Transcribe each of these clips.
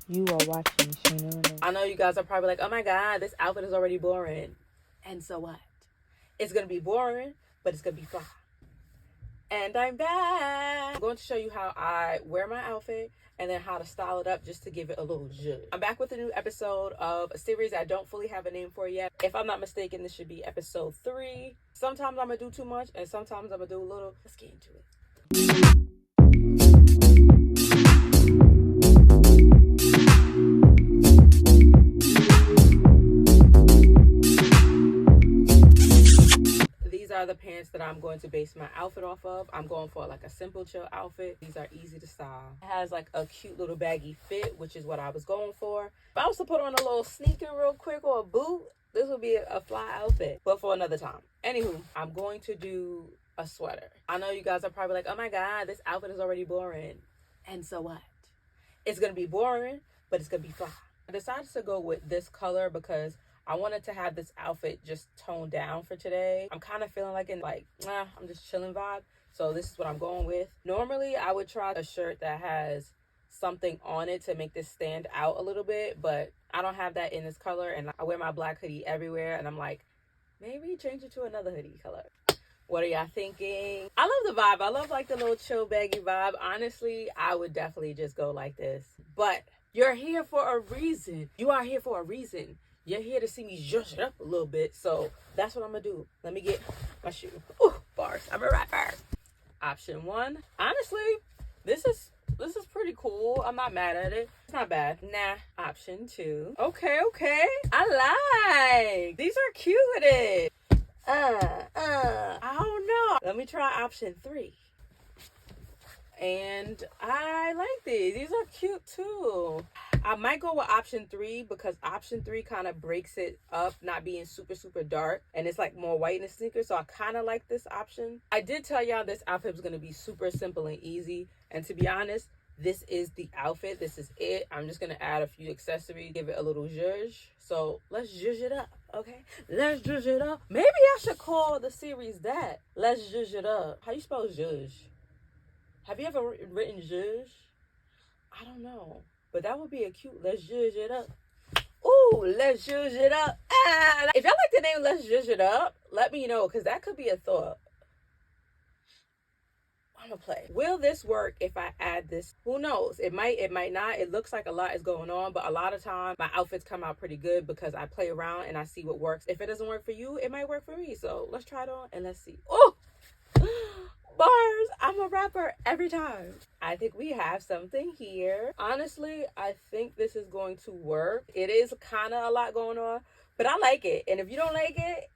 You are watching Shayna-Renee. I know you guys are probably like, oh my God, this outfit is already boring. And so what? It's going to be boring, but it's going to be fly. And I'm back. I'm going to show you how I wear my outfit and then how to style it up just to give it a little zhuzh. I'm back with a new episode of a series I don't fully have a name for yet. If I'm not mistaken, this should be episode 3. Sometimes I'm going to do too much and sometimes I'm going to do a little. Let's get into it. Are the pants that I'm going to base my outfit off of. I'm going for like a simple chill outfit. These are easy to style. It has like a cute little baggy fit, which is what I was going for. If I was to put on a little sneaker real quick or a boot, this would be a fly outfit, but for another time. Anywho, I'm going to do a sweater. I know you guys are probably like, oh my God, this outfit is already boring. And so what? It's going to be boring, but it's going to be fly. I decided to go with this color because I wanted to have this outfit just toned down for today. I'm kind of feeling like I'm just chilling vibe. So this is what I'm going with. Normally, I would try a shirt that has something on it to make this stand out a little bit, but I don't have that in this color, and I wear my black hoodie everywhere, and I'm like, maybe change it to another hoodie color. What are y'all thinking? I love the vibe. I love like the little chill baggy vibe. Honestly, I would definitely just go like this. But you're here for a reason. You are here for a reason. You're here to see me zhuzh it up a little bit. So that's what I'm going to do. Let me get my shoe. Ooh, bars. I'm a rapper. Option 1. Honestly, this is pretty cool. I'm not mad at it. It's not bad. Nah. Option 2. Okay. I like. These are cute. I don't know. Let me try option 3. And I like these. These are cute too. I might go with option 3 because option 3 kind of breaks it up, not being super dark, and it's like more white in the sneakers. So I kind of like this option. I did tell y'all this outfit was going to be super simple and easy, and to be honest, this is the outfit. This is it. I'm just going to add a few accessories, give it a little zhuzh. So let's zhuzh it up, okay? Let's zhuzh it up. Maybe I should call the series that. Let's zhuzh it up. How you spell zhuzh? Have you ever written zhuzh? I don't know. But that would be a cute, let's zhuzh it up. Ooh, let's zhuzh it up. If y'all like the name Let's Zhuzh It Up, let me know, because that could be a thought. I'm going to play. Will this work if I add this? Who knows? It might not. It looks like a lot is going on, but a lot of time my outfits come out pretty good because I play around and I see what works. If it doesn't work for you, it might work for me. So let's try it on and let's see. Oh! Bars. I'm a rapper every time. I think we have something here. Honestly, I think this is going to work. It is kind of a lot going on, but I like it. And if you don't like it,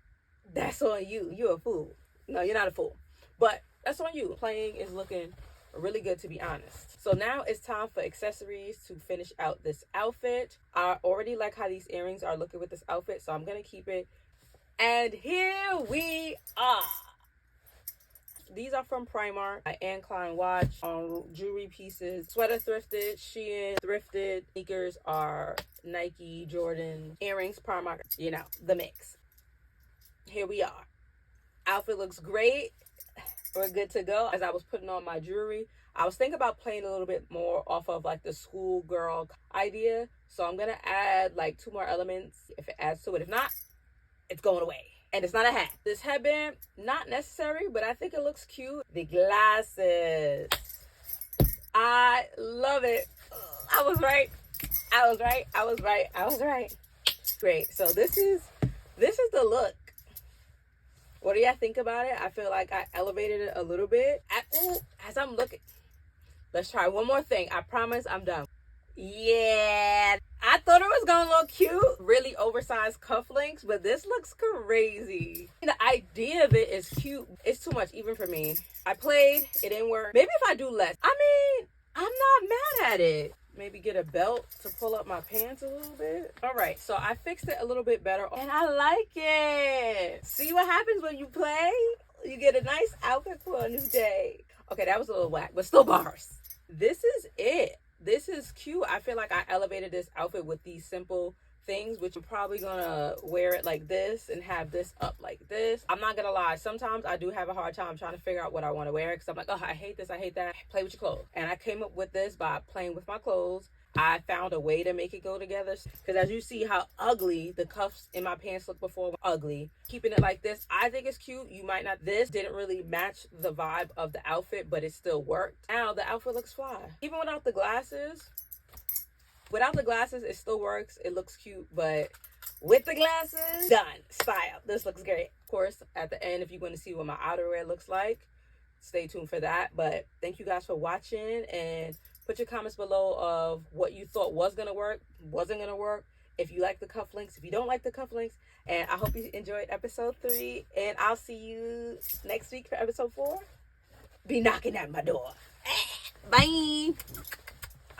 that's on you. You're a fool. No, you're not a fool, but that's on you. Playing is looking really good, to be honest. So now it's time for accessories to finish out this outfit. I already like how these earrings are looking with this outfit, so I'm going to keep it. And here we are. These are from Primark. My Anne Klein watch on jewelry pieces. Sweater thrifted, Shein thrifted. Sneakers are Nike, Jordan. Earrings, Primark. You know, the mix. Here we are. Outfit looks great. We're good to go. As I was putting on my jewelry, I was thinking about playing a little bit more off of like the schoolgirl idea. So I'm going to add like 2 more elements if it adds to it. If not, it's going away. And it's not a hat. This headband, not necessary, but I think it looks cute. The glasses. I love it. I was right. Great. So this is the look. What do y'all think about it? I feel like I elevated it a little bit. As I'm looking. Let's try one more thing. I promise I'm done. Yeah, I thought it was gonna look cute. Really oversized cufflinks, but this looks crazy. The idea of it is cute. It's too much even for me. I played, it didn't work. Maybe if I do less. I mean, I'm not mad at it. Maybe get a belt to pull up my pants a little bit. All right, so I fixed it a little bit better and I like it. See what happens when you play? You get a nice outfit for a new day. Okay, that was a little whack, but still bars. This is it. This is cute. I feel like I elevated this outfit with these simple things, which I'm probably gonna wear it like this and have this up like this. I'm not gonna lie, sometimes I do have a hard time trying to figure out what I want to wear because I'm like, oh, I hate this, I hate that. Play with your clothes. And I came up with this by playing with my clothes. I found a way to make it go together because as you see how ugly the cuffs in my pants look before were ugly, keeping it like this I think it's cute. You might not. This didn't really match the vibe of the outfit, but it still worked. Now the outfit looks fly even without the glasses. Without the glasses it still works, it looks cute, but with the glasses, done. Style. This looks great. Of course, at the end, if you want to see what my outerwear looks like, stay tuned for that. But thank you guys for watching, and put your comments below of what you thought was gonna work, wasn't gonna work, if you like the cufflinks, if you don't like the cufflinks. And I hope you enjoyed episode 3, and I'll see you next week for episode 4. Be knocking at my door. Bye.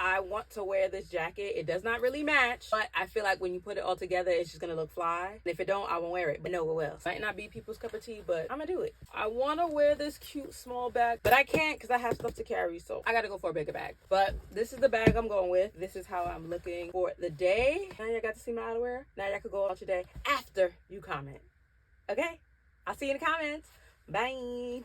I want to wear this jacket. It does not really match, but I feel like when you put it all together, it's just gonna look fly. And if it don't, I won't wear it, but no, it will. Might not be people's cup of tea, but I'm gonna do it. I want to wear this cute small bag, but I can't because I have stuff to carry, so I gotta go for a bigger bag. But this is the bag I'm going with. This is how I'm looking for the day. Now y'all got to see my outerwear. Now y'all could go out your day after you comment. Okay? I'll see you in the comments. Bye.